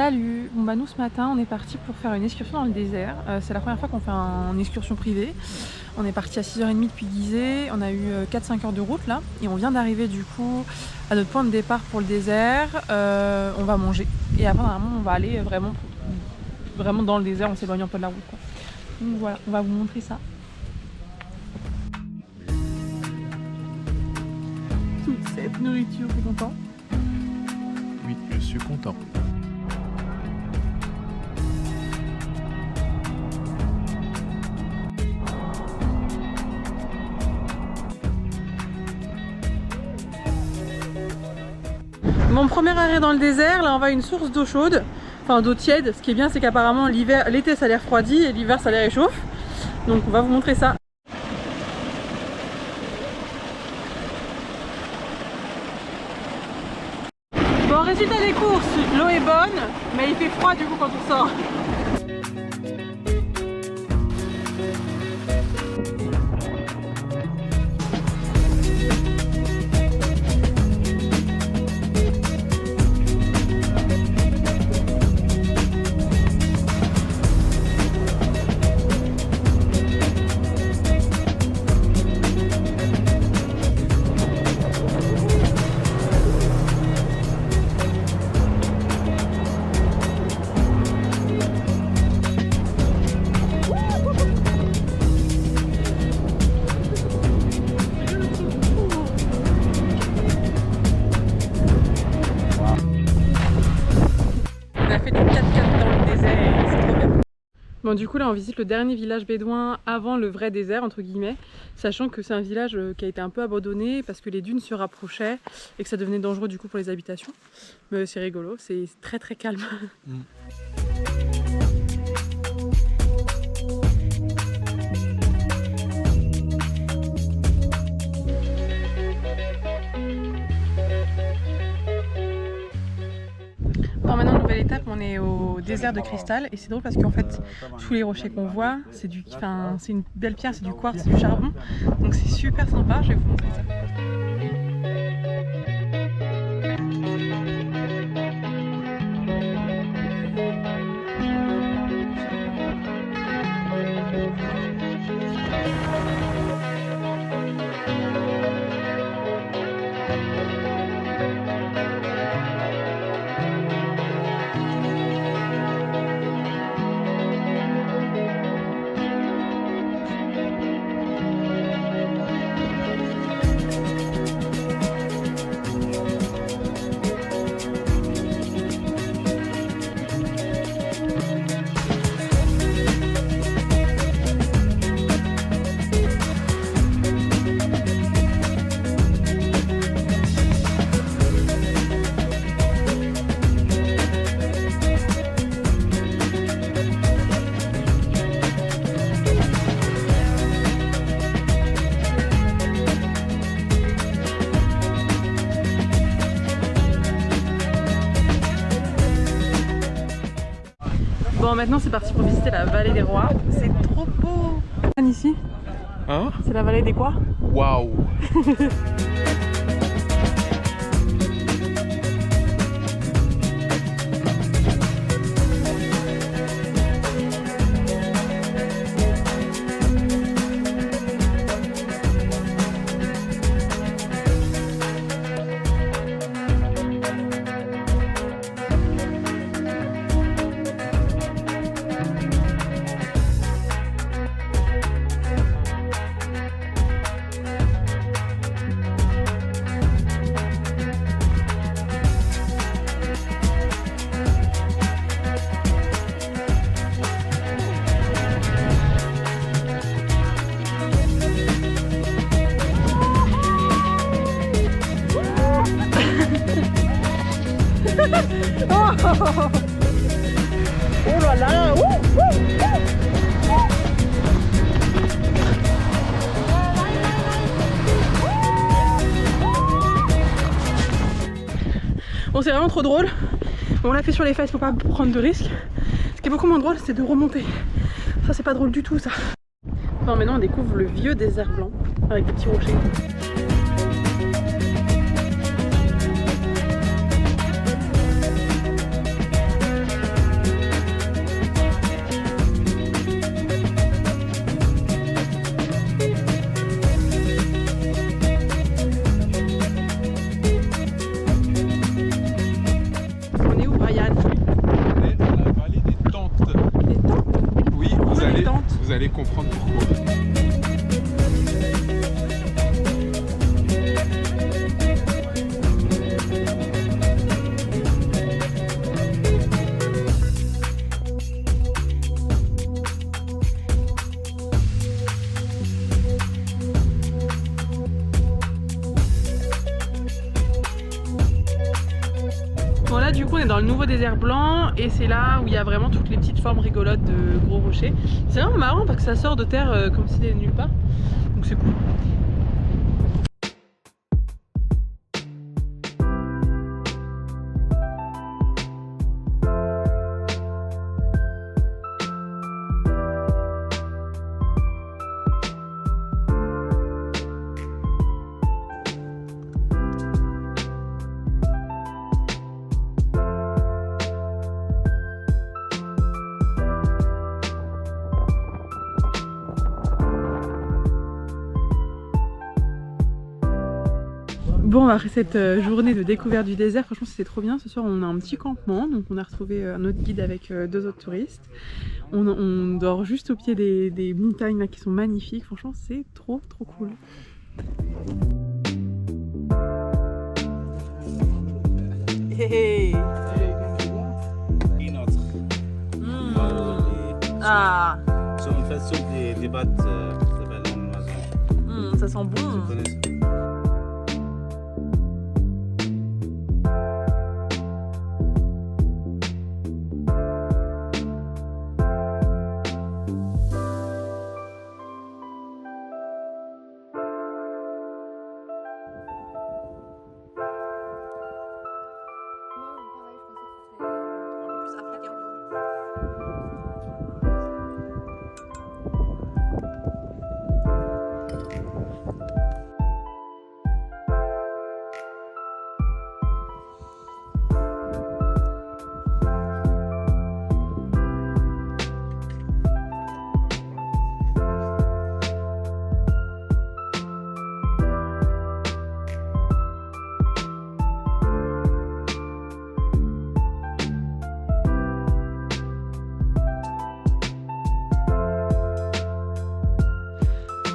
Salut! Bon bah nous ce matin on est parti pour faire une excursion dans le désert. C'est la première fois qu'on fait une excursion privée. On est parti à 6h30 depuis Gizeh, on a eu 4-5 heures de route là et on vient d'arriver du coup à notre point de départ pour le désert. On va manger et après normalement on va aller vraiment dans le désert, on s'éloigne un peu de la route quoi. Donc voilà, on va vous montrer ça. Toute cette nourriture, t'es content? Oui, je suis content. Mon premier arrêt dans le désert, là on va à une source d'eau chaude, enfin d'eau tiède. Ce qui est bien c'est qu'apparemment l'été ça les refroidit et l'hiver ça les réchauffe. Donc on va vous montrer ça. Bon, résultat des courses, l'eau est bonne, mais il fait froid du coup quand on sort. Bon, du coup là on visite le dernier village bédouin avant le vrai désert entre guillemets, sachant que c'est un village qui a été un peu abandonné parce que les dunes se rapprochaient et que ça devenait dangereux du coup pour les habitations. Mais c'est rigolo, c'est très très calme. Bon, maintenant nouvelle étape, on est au désert de cristal et c'est drôle parce qu'en fait tous les rochers qu'on voit c'est une belle pierre, c'est du quartz, c'est du charbon, donc c'est super sympa, je vais vous montrer ça. Bon, maintenant c'est parti pour visiter la vallée des rois. C'est trop beau. Ici, Hein? c'est la vallée des quoi? Waouh! Oh là là! Bon, c'est vraiment trop drôle. On l'a fait sur les fesses pour pas prendre de risques. Ce qui est beaucoup moins drôle, c'est de remonter. Ça, c'est pas drôle du tout, ça. Enfin, maintenant, on découvre le vieux désert blanc avec des petits rochers. Bon là du coup on est dans le nouveau désert blanc et c'est là où il y a vraiment toutes les petites formes rigolotes de gros rochers. C'est vraiment marrant parce que ça sort de terre comme s'il était nulle part. Donc c'est cool. Bon, après cette journée de découverte du désert, franchement c'était trop bien. Ce soir on a un petit campement, donc on a retrouvé un autre guide avec deux autres touristes. On dort juste au pied des montagnes là, qui sont magnifiques, franchement c'est trop cool. Hey. Ah. So, on fait soupe des battes, ça s'appelle Amazon. Ça sent bon.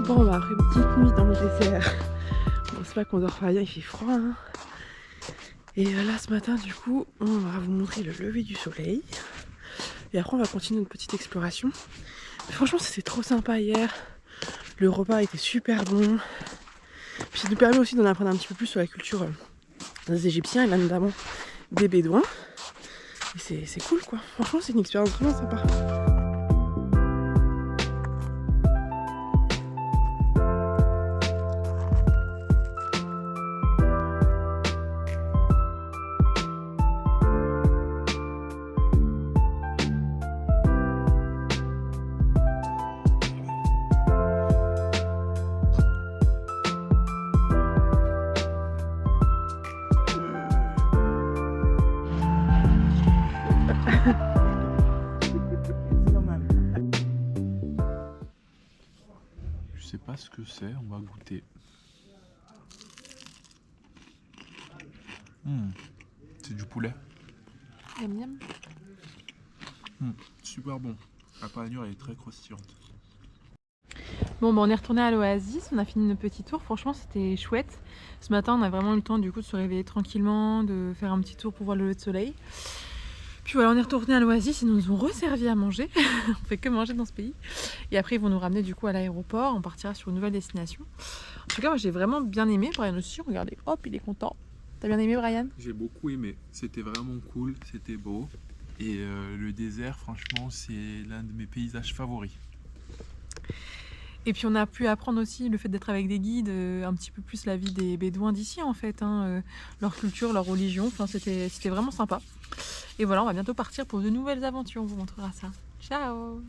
Bon, bah après une petite nuit dans le désert, bon, c'est pas qu'on dort pas bien, il fait froid hein. Et là ce matin du coup on va vous montrer le lever du soleil et après on va continuer notre petite exploration. Mais franchement c'était trop sympa hier, le repas était super bon, puis ça nous permet aussi d'en apprendre un petit peu plus sur la culture des Égyptiens et là notamment des Bédouins. Et c'est cool quoi, franchement c'est une expérience vraiment sympa. Je sais pas ce que c'est, on va goûter. C'est du poulet. Super bon. La panure elle est très croustillante. Bon bah on est retourné à l'Oasis, on a fini notre petit tour, franchement c'était chouette. Ce matin on a vraiment eu le temps du coup de se réveiller tranquillement, de faire un petit tour pour voir le lever de soleil. Puis voilà, on est retourné à l'Oasis, ils nous ont resservi à manger, on fait que manger dans ce pays. Et après ils vont nous ramener du coup à l'aéroport, on partira sur une nouvelle destination. En tout cas moi j'ai vraiment bien aimé, Brian aussi, regardez, hop il est content. T'as bien aimé Brian? J'ai beaucoup aimé, c'était vraiment cool, c'était beau. Et le désert franchement c'est l'un de mes paysages favoris. Et puis on a pu apprendre aussi le fait d'être avec des guides, un petit peu plus la vie des Bédouins d'ici en fait, hein, leur culture, leur religion, enfin c'était vraiment sympa. Et voilà, on va bientôt partir pour de nouvelles aventures, on vous montrera ça. Ciao!